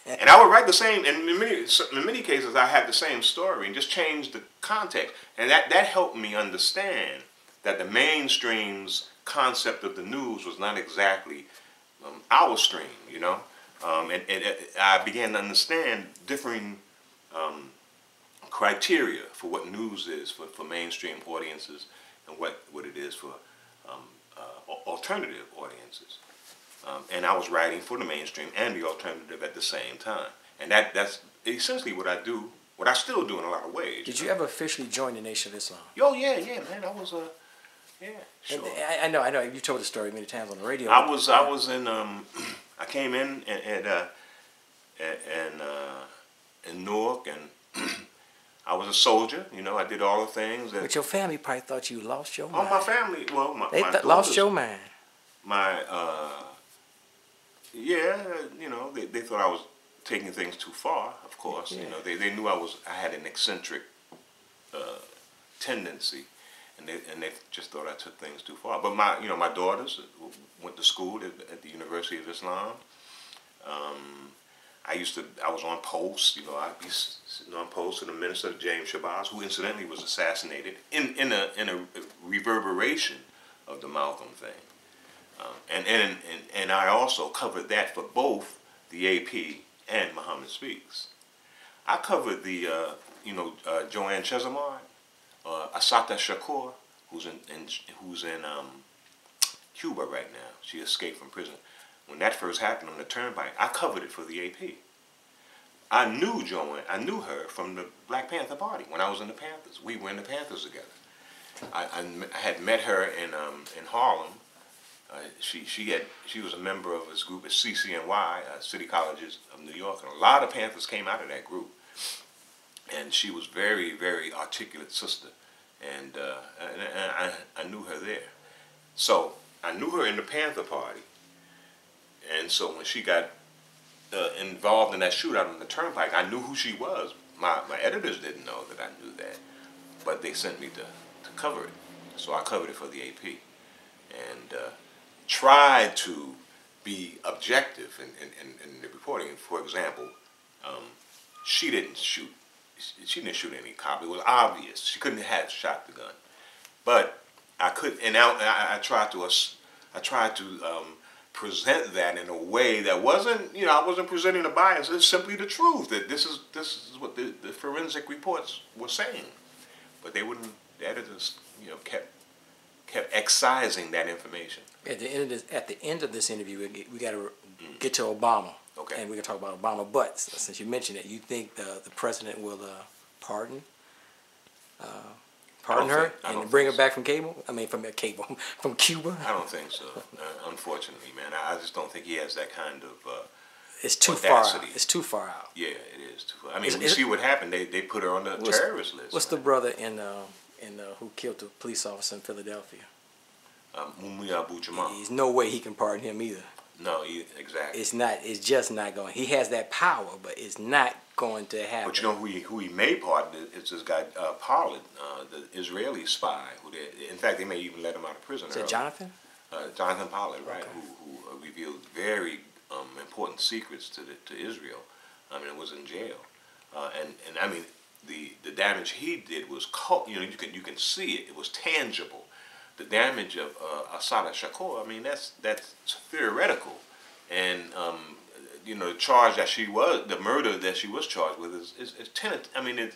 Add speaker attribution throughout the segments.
Speaker 1: And I would write the same, and in many cases I had the same story and just changed the context. And that helped me understand that the mainstream's concept of the news was not exactly our stream, you know. And I began to understand differing criteria for what news is for mainstream audiences and what it is for alternative audiences. And I was writing for the mainstream and the alternative at the same time. And that's essentially what I do, what I still do in a lot of ways.
Speaker 2: Did you ever officially join the Nation of Islam?
Speaker 1: Oh, yeah, man. I was, yeah, sure.
Speaker 2: And I know. You told the story many times on the radio.
Speaker 1: I was in, I came in Newark, and I was a soldier. You know, I did all the things.
Speaker 2: But your family probably thought you lost your mind.
Speaker 1: Oh, my family, well,
Speaker 2: they lost your mind.
Speaker 1: Yeah, you know, they thought I was taking things too far, of course. Yeah. You know, they knew I had an eccentric tendency, and they just thought I took things too far. But my daughters went to school at the University of Islam. I was on post, you know, I'd be sitting on post to the minister, James Shabazz, who incidentally was assassinated in a reverberation of the Malcolm thing. And I also covered that for both the AP and Muhammad Speaks. I covered the Joanne Chesimard, Assata Shakur, who's in Cuba right now. She escaped from prison. When that first happened on the Turnpike, I covered it for the AP. I knew Joanne. I knew her from the Black Panther Party when I was in the Panthers. We were in the Panthers together. I had met her in Harlem. She was a member of this group at CCNY, City Colleges of New York, and a lot of Panthers came out of that group. And she was very, very articulate sister, and I knew her there. So I knew her in the Panther Party, and so when she got involved in that shootout on the Turnpike, I knew who she was. My editors didn't know that I knew that, but they sent me to cover it. So I covered it for the AP, and tried to be objective in the reporting. For example, she didn't shoot any cop. It was obvious she couldn't have shot the gun, but I could, and I tried to present that in a way that wasn't, you know, I wasn't presenting a bias. It's simply the truth that this is what the forensic reports were saying, but they wouldn't. The editors, you know, kept excising that information.
Speaker 2: At the end of this interview, we got to get to Obama.
Speaker 1: Okay.
Speaker 2: And we're going to talk about Obama. But since you mentioned it, you think the president will pardon her and bring her back from from Cuba?
Speaker 1: I don't think so. Unfortunately, man, I just don't think he has that kind of.
Speaker 2: It's too
Speaker 1: audacity.
Speaker 2: Far out. It's too far out.
Speaker 1: Yeah, it is too far. I mean, we see what happened. They put her on the terrorist list.
Speaker 2: What's the brother who killed the police officer in Philadelphia?
Speaker 1: Abu-Jamal.
Speaker 2: There's no way he can pardon him either.
Speaker 1: No, exactly.
Speaker 2: It's just not going. He has that power, but it's not going to happen.
Speaker 1: But you know who he may pardon is this guy Pollard, the Israeli spy. In fact, they may even let him out of prison.
Speaker 2: Is it Jonathan?
Speaker 1: Jonathan Pollard, right?
Speaker 2: Okay.
Speaker 1: Who revealed very important secrets to Israel. I mean, it was in jail, and I mean the damage he did was you can see it. It was tangible. The damage of Assata Shakur, I mean, that's theoretical, and the charge that the murder that she was charged with is tentative. I mean,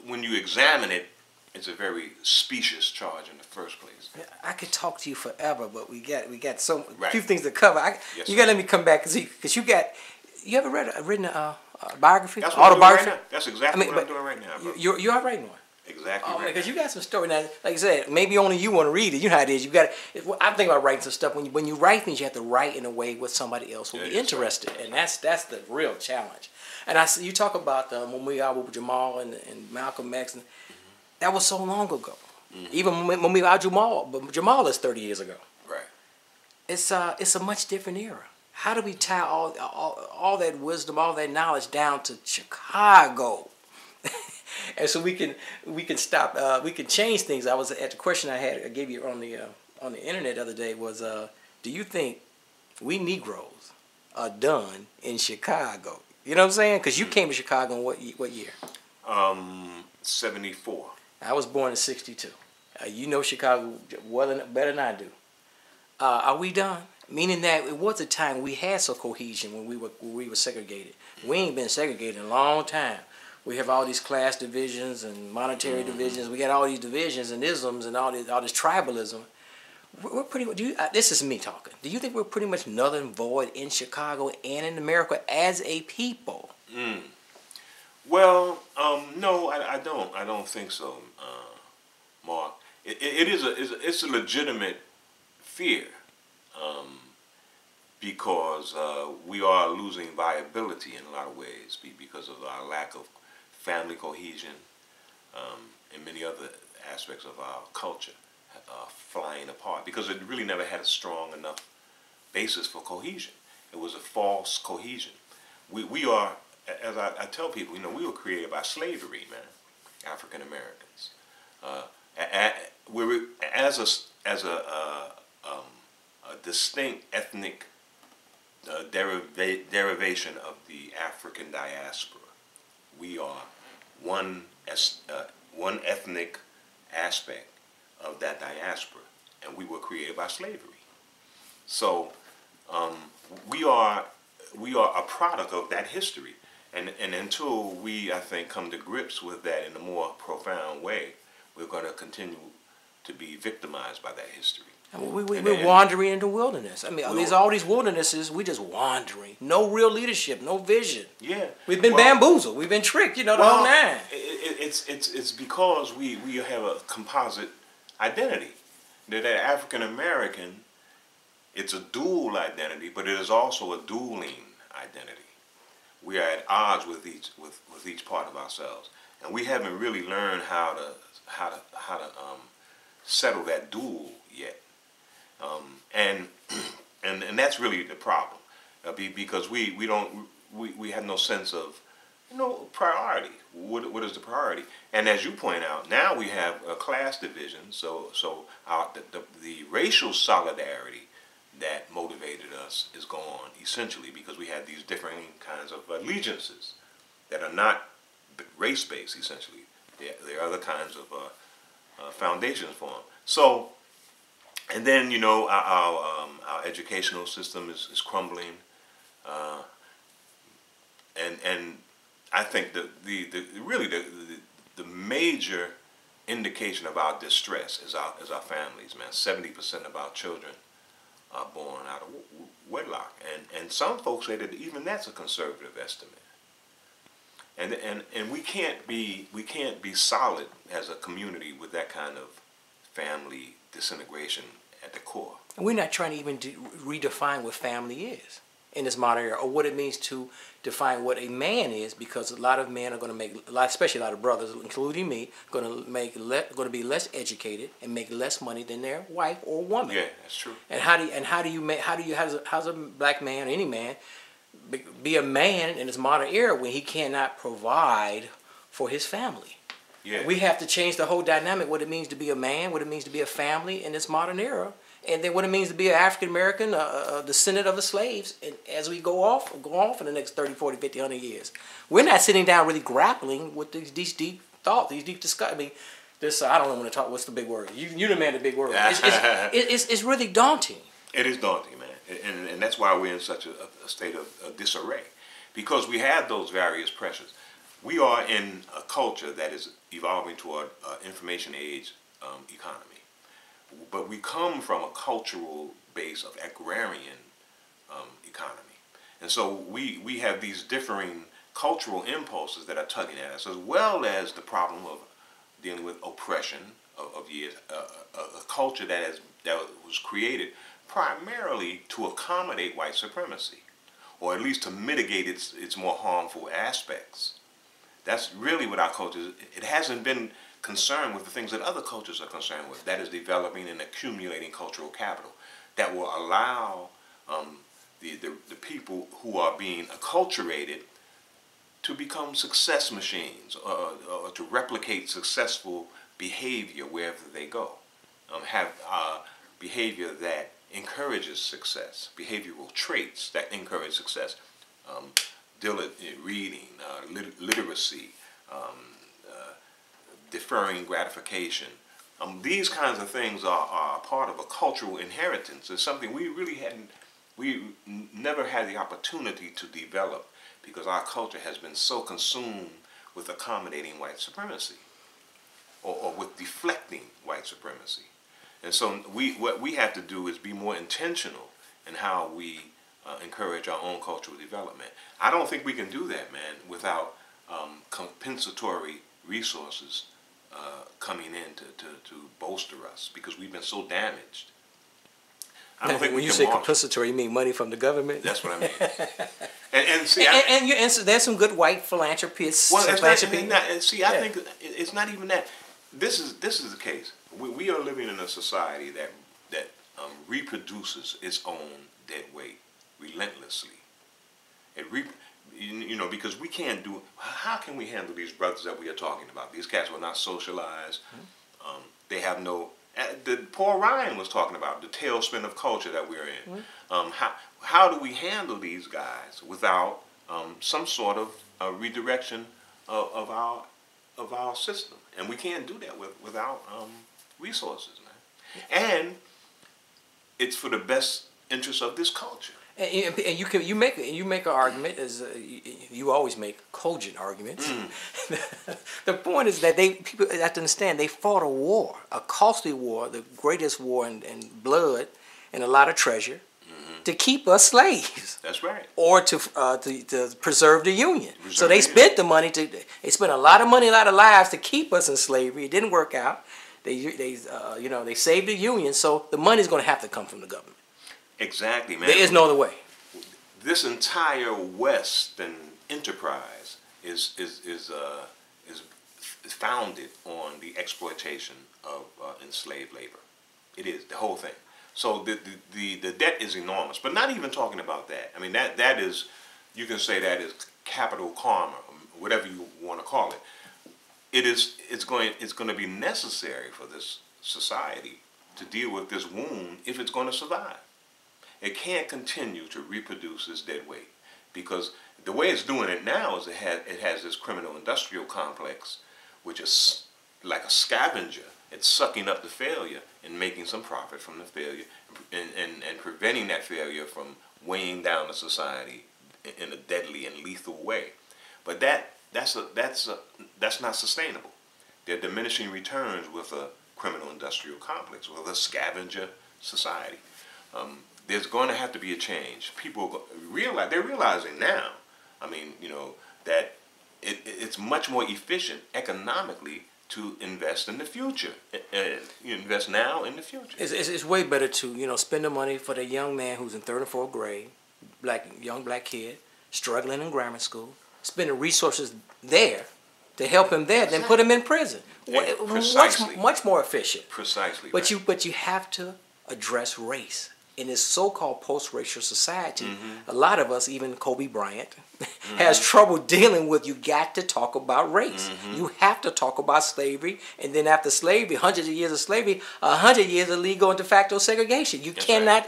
Speaker 1: when you examine it, it's a very specious charge in the first place.
Speaker 2: I could talk to you forever, but we got
Speaker 1: Right.
Speaker 2: few things to cover. You got to let me come back because you ever written a biography,
Speaker 1: That's what
Speaker 2: autobiography?
Speaker 1: I'm doing right now. That's exactly what I'm doing right now, bro.
Speaker 2: You are writing one.
Speaker 1: Exactly.
Speaker 2: Oh, because you got some story now. Like I said, maybe only you want to read it. You know how it is. I'm thinking about writing some stuff. When you write things, you have to write in a way where somebody else will be interested, and that's the real challenge. And you talk about Abu-Jamal and Malcolm X, and that was so long ago. Mm-hmm. Even Abu-Jamal is 30 years ago.
Speaker 1: Right.
Speaker 2: It's a much different era. How do we tie all that wisdom, all that knowledge down to Chicago? And so we can stop. We can change things. I was at the question I gave you on the internet the other day was, do you think we Negroes are done in Chicago. You know what I'm saying? Because you came to Chicago in what year?
Speaker 1: 74.
Speaker 2: I was born in 62. You know Chicago better than I do. Are we done? Meaning that it was a time we had some cohesion when we were segregated. We ain't been segregated in a long time. We have all these class divisions and monetary divisions. We got all these divisions and isms and all this tribalism. We're pretty. This is me talking. Do you think we're pretty much null and void in Chicago and in America as a people?
Speaker 1: Well, no, I don't. I don't think so, Mark. It's a legitimate fear, because we are losing viability in a lot of ways because of our lack of family cohesion, and many other aspects of our culture flying apart because it really never had a strong enough basis for cohesion. It was a false cohesion. We are, as I tell people, we were created by slavery, man. African Americans. We as a distinct ethnic derivation of the African diaspora. We are one ethnic aspect of that diaspora, and we were created by slavery. So we are a product of that history, and until we, I think, come to grips with that in a more profound way, we're going to continue to be victimized by that history.
Speaker 2: We're wandering in the wilderness. I mean, there's all these wildernesses. We're just wandering. No real leadership. No vision.
Speaker 1: Yeah,
Speaker 2: we've been bamboozled. We've been tricked. The whole nine.
Speaker 1: It's because we have a composite identity. That African American, it's a dual identity, but it is also a dueling identity. We are at odds with each part of ourselves, and we haven't really learned how to settle that duel yet. And that's really the problem, because we have no sense of priority. What is the priority? And as you point out, now we have a class division. So the racial solidarity that motivated us is gone essentially because we have these different kinds of allegiances that are not race-based. Essentially, there are other kinds of foundations for them. So. And then our educational system is crumbling, and I think the major indication of our distress is our families, man. 70% of our children are born out of wedlock, and some folks say that even that's a conservative estimate. And we can't be solid as a community with that kind of family disintegration at the core.
Speaker 2: And we're not trying to even redefine what family is in this modern era, or what it means to define what a man is, because a lot of men are going to make, especially a lot of brothers, including me, going to be less educated and make less money than their wife or woman.
Speaker 1: Yeah, that's true.
Speaker 2: And how's a black man or any man be a man in this modern era when he cannot provide for his family?
Speaker 1: Yeah.
Speaker 2: We have to change the whole dynamic, what it means to be a man, what it means to be a family in this modern era, and then what it means to be an African American, a descendant of the slaves, and as we go off in the next 30, 40, 50, 100 years. We're not sitting down really grappling with these deep thoughts, these deep discussions. I mean, I don't know when to talk, what's the big word? You're the man of the big word. It's really daunting.
Speaker 1: It is daunting, man, and that's why we're in such a state of disarray, because we have those various pressures. We are in a culture that is evolving toward information age economy, but we come from a cultural base of agrarian economy, and so we have these differing cultural impulses that are tugging at us, as well as the problem of dealing with oppression of years, a culture that was created primarily to accommodate white supremacy, or at least to mitigate its more harmful aspects. That's really what our culture is. It hasn't been concerned with the things that other cultures are concerned with. That is developing and accumulating cultural capital that will allow the people who are being acculturated to become success machines, or to replicate successful behavior wherever they go. Have behavior that encourages success, behavioral traits that encourage success, diligent reading, literacy, deferring gratification. These kinds of things are part of a cultural inheritance. It's something we never had the opportunity to develop because our culture has been so consumed with accommodating white supremacy or with deflecting white supremacy. And so what we have to do is be more intentional in how we encourage our own cultural development. I don't think we can do that, man, without compensatory resources coming in to bolster us because we've been so damaged. I don't think
Speaker 2: when you say compensatory, you mean money from the government?
Speaker 1: That's what I mean. and see,
Speaker 2: and there's some good white philanthropists.
Speaker 1: Well, I think it's not even that. This is the case. We are living in a society that reproduces its own dead weight relentlessly. Because we can't do. How can we handle these brothers that we are talking about? These cats were not socialized. They have no. Paul Ryan was talking about the tailspin of culture that we're in. How do we handle these guys without some sort of redirection of our system? And we can't do that without resources, man. And it's for the best interest of this culture.
Speaker 2: And you make an argument, as you always make cogent arguments. The point is that people have to understand they fought a war, a costly war, the greatest war in blood and a lot of treasure, to keep us slaves.
Speaker 1: That's right.
Speaker 2: Or to preserve the Union. So they spent the money they spent a lot of money, a lot of lives to keep us in slavery. It didn't work out. They saved the Union, so the money's going to have to come from the government.
Speaker 1: Exactly, man.
Speaker 2: There is no other way.
Speaker 1: This entire Western enterprise is founded on the exploitation of enslaved labor. It is the whole thing. So the debt is enormous. But not even talking about that. I mean that is, you can say that is capital karma, whatever you want to call it. It's going to be necessary for this society to deal with this wound if it's going to survive. It can't continue to reproduce this dead weight because the way it's doing it now is it has this criminal industrial complex, which is like a scavenger. It's sucking up the failure and making some profit from the failure and preventing that failure from weighing down the society in a deadly and lethal way. But that's not sustainable. There are diminishing returns with a criminal industrial complex, with a scavenger society. There's going to have to be a change. People they're realizing now. I mean, that it's much more efficient economically to invest in the future. You invest now in the future.
Speaker 2: It's way better to spend the money for the young man who's in 3rd and 4th grade, young black kid struggling in grammar school. Spend the resources there to help him there, than put him in prison. Much more efficient.
Speaker 1: Precisely.
Speaker 2: But you have to address race. In this so-called post-racial society, a lot of us, even Kobe Bryant, has trouble dealing with, you got to talk about race. You have to talk about slavery, and then after slavery, hundreds of years of slavery, 100 years of legal and de facto segregation. You cannot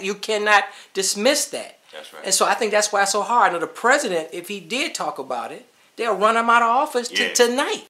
Speaker 2: dismiss that.
Speaker 1: That's right.
Speaker 2: And so I think that's why it's so hard. Now the president, if he did talk about it, they'll run him out of office tonight.